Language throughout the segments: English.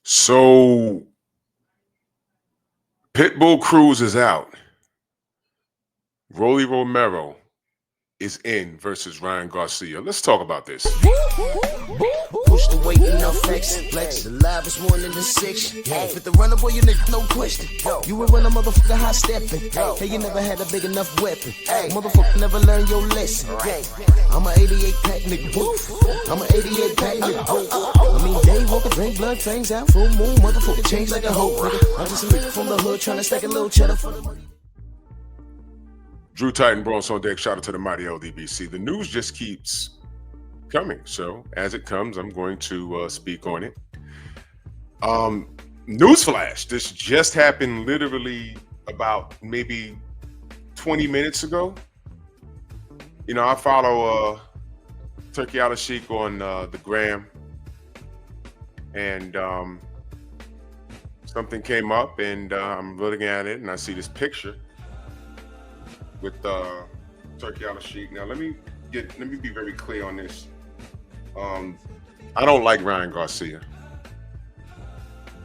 So Pitbull Cruz is out. Romero is in versus Ryan Garcia. Let's talk about this. Push the weight and no flex. Flex the live is one in the six. Fit the runner, boy, you nigga, no question. You will run a motherfucker high stepping. Hey, you never had a big enough weapon. Motherfucker never learned your lesson. I'm a 88 pack nigga. I'm a 88 pack nigga. I mean, day walking, drink blood, trains out, full moon. Motherfucker change like a hoe. I'm just a nigga from the hood trying to stack a little cheddar for the money. Drew Titan Bronx on deck. Shout out to the mighty LDBC. The news just keeps coming. So as it comes, I'm going to speak on it. Newsflash. This just happened literally about maybe 20 minutes ago. You know, I follow Turkey Ala Sheik on the gram. And something came up and I'm looking at it and I see this picture with Turkey Ala Sheik. Now let me be very clear on this. I don't like Ryan Garcia.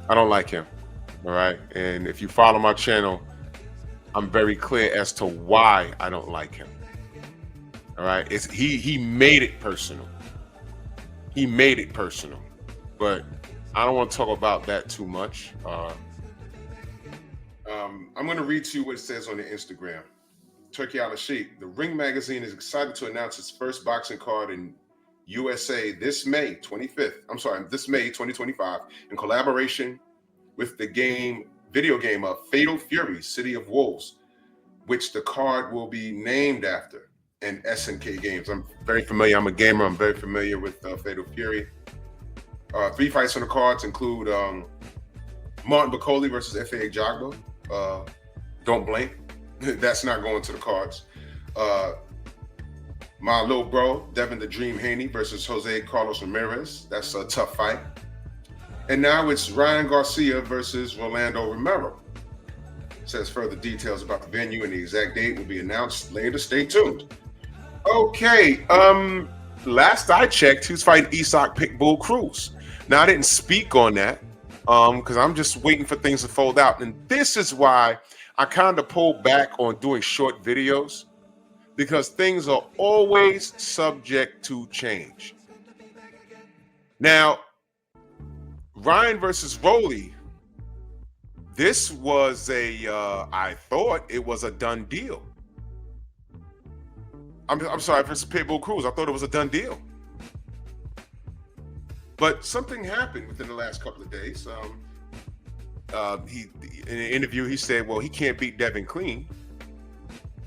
I don't like him. All right. And if you follow my channel, I'm very clear as to why I don't like him. All right. It's he made it personal. He made it personal. But I don't want to talk about that too much. I'm going to read to you what it says on the Instagram. Turkey Ala Sheik. The Ring magazine is excited to announce its first boxing card in USA this May 2025, in collaboration with the video game of Fatal Fury, City of Wolves, which the card will be named after, and SNK Games. I'm very familiar. I'm a gamer. I'm very familiar with Fatal Fury. 3 fights on the cards include Martin Bakoli versus F.A. Jogba. Don't blink. That's not going to the cards. My little bro, Devin the Dream Haney versus Jose Carlos Ramirez. That's a tough fight. And now it's Ryan Garcia versus Rolando Romero. It says further details about the venue and the exact date will be announced later. Stay tuned. Okay. Last I checked, he was fighting Isak Pitbull Cruz. Now I didn't speak on that because I'm just waiting for things to fold out. And this is why I kind of pulled back on doing short videos, because things are always subject to change. Now, Ryan versus Rolly, this was I thought it was a done deal. I'm sorry, versus Pitbull Cruz, I thought it was a done deal. But something happened within the last couple of days. In an interview, he said, well, he can't beat Devin clean.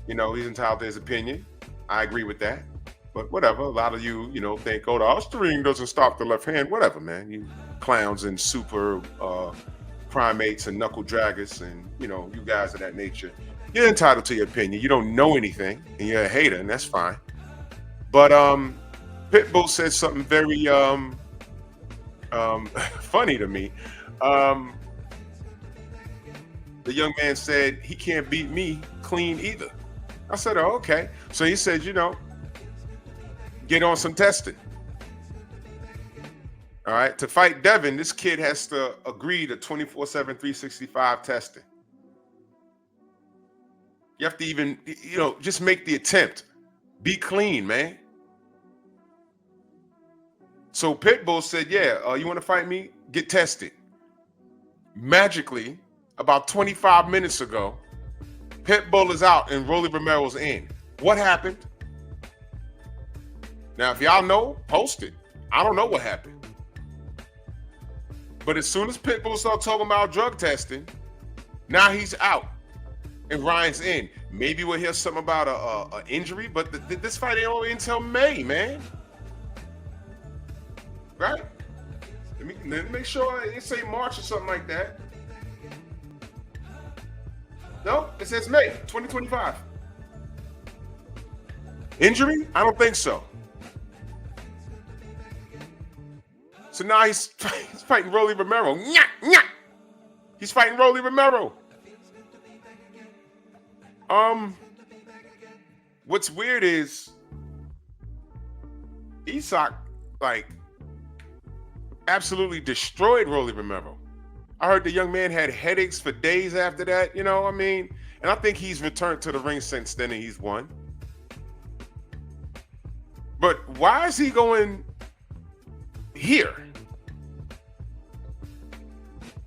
You know, he's entitled to his opinion. I agree with that. But whatever, a lot of you, think, oh, the Austrian doesn't stop the left hand. Whatever, man. You clowns and super primates and knuckle draggers and, you guys of that nature. You're entitled to your opinion. You don't know anything and you're a hater, and that's fine. But Pitbull said something very funny to me. The young man said he can't beat me clean either. I said, oh, okay. So he said, get on some testing. All right. To fight Devin, this kid has to agree to 24/7, 365 testing. You have to even, just make the attempt. Be clean, man. So Pitbull said, yeah, you want to fight me? Get tested. Magically, about 25 minutes ago, Pitbull is out and Rolly Romero's in. What happened? Now, if y'all know, post it. I don't know what happened. But as soon as Pitbull started talking about drug testing, now he's out and Ryan's in. Maybe we'll hear something about an injury, but this fight ain't over until May, man. Right? Let me make sure it say March or something like that. No, it says May 2025. Injury? I don't think so. So now he's fighting Rolly Romero. Nyah, nyah. He's fighting Rolly Romero. What's weird is Isak absolutely destroyed Rolly Romero. I heard the young man had headaches for days after that. You know, I mean, and I think he's returned to the ring since then and he's won. But why is he going here?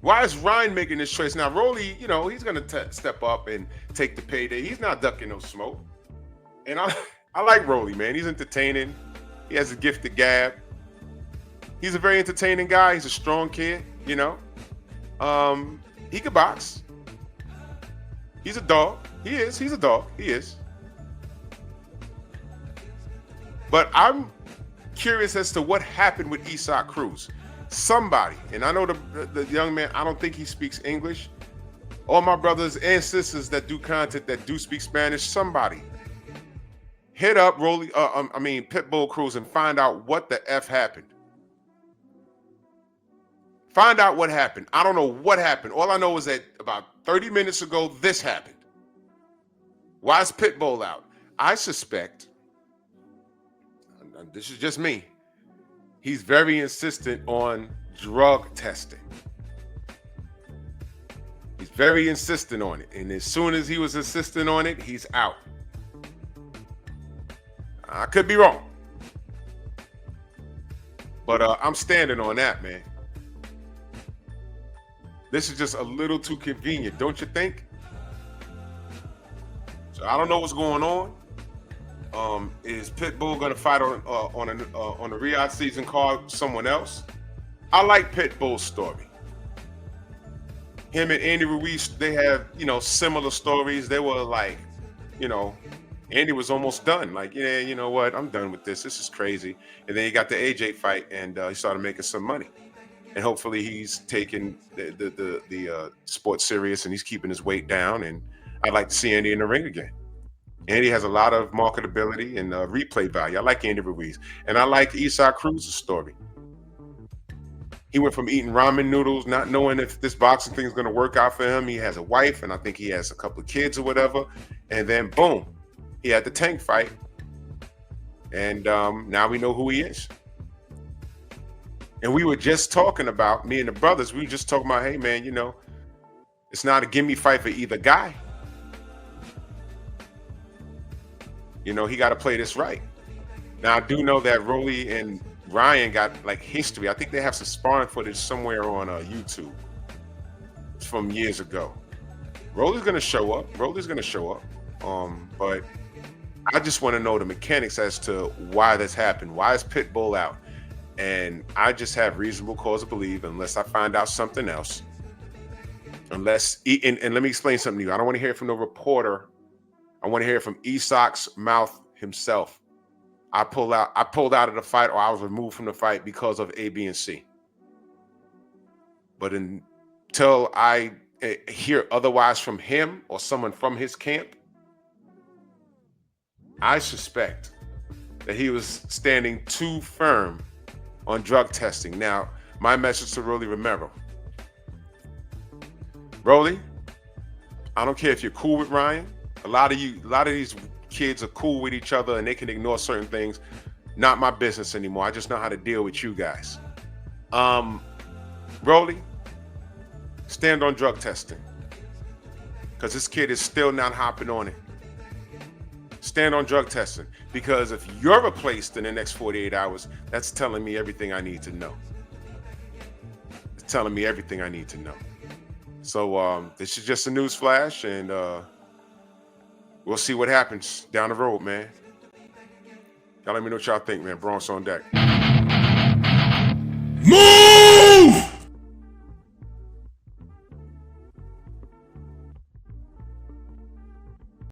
Why is Ryan making this choice? Now, Rolly, you know, he's going to step up and take the payday. He's not ducking no smoke. And I like Rolly, man. He's entertaining. He has a gift of gab. He's a very entertaining guy. He's a strong kid, you know. He could box. He's a dog. He is. He's a dog. He is. But I'm curious as to what happened with Cruz. Somebody, and I know the young man, I don't think he speaks English. All my brothers and sisters that do content that do speak Spanish, somebody hit up Pitbull Cruz and find out what the F happened. Find out what happened. I don't know what happened. All I know is that about 30 minutes ago, this happened. Why is Pitbull out? I suspect, this is just me, he's very insistent on drug testing. He's very insistent on it. And as soon as he was insistent on it, he's out. I could be wrong. But I'm standing on that, man. This is just a little too convenient, don't you think? So I don't know what's going on. Is Pitbull going to fight on a Riyadh season card someone else? I like Pitbull's story. Him and Andy Ruiz, they have, you know, similar stories. They were like, you know, Andy was almost done. Like, yeah, you know what? I'm done with this. This is crazy. And then he got the AJ fight, and he started making some money. And hopefully he's taking the sport serious and he's keeping his weight down. And I'd like to see Andy in the ring again. Andy has a lot of marketability and replay value. I like Andy Ruiz. And I like Cruz's story. He went from eating ramen noodles, not knowing if this boxing thing is going to work out for him. He has a wife, and I think he has a couple of kids or whatever. And then, boom, he had the Tank fight. And now we know who he is. And we were just talking about, me and the brothers, we were just talking about, hey, man, you know, it's not a gimme fight for either guy. You know, he got to play this right. Now, I do know that Rolly and Ryan got like history. I think they have some sparring footage somewhere on YouTube from years ago. Rolly's going to show up. But I just want to know the mechanics as to why this happened. Why is Pitbull out? And I just have reasonable cause to believe, unless I find out something else, and let me explain something to you. I don't want to hear it from the reporter. I want to hear it from Isak's mouth himself. I pulled out of the fight, or I was removed from the fight because of A, B, and C. But until I hear otherwise from him or someone from his camp, I suspect that he was standing too firm on drug testing. Now, my message to Rolly Romero. Rolly, I don't care if you're cool with Ryan. A lot of these kids are cool with each other and they can ignore certain things. Not my business anymore. I just know how to deal with you guys. Rolly, stand on drug testing, because this kid is still not hopping on it. Stand on drug testing, because if you're replaced in the next 48 hours, that's telling me everything I need to know. It's telling me everything I need to know. So this is just a news flash, and we'll see what happens down the road, man. Y'all let me know what y'all think, man. Bronx on deck. Move!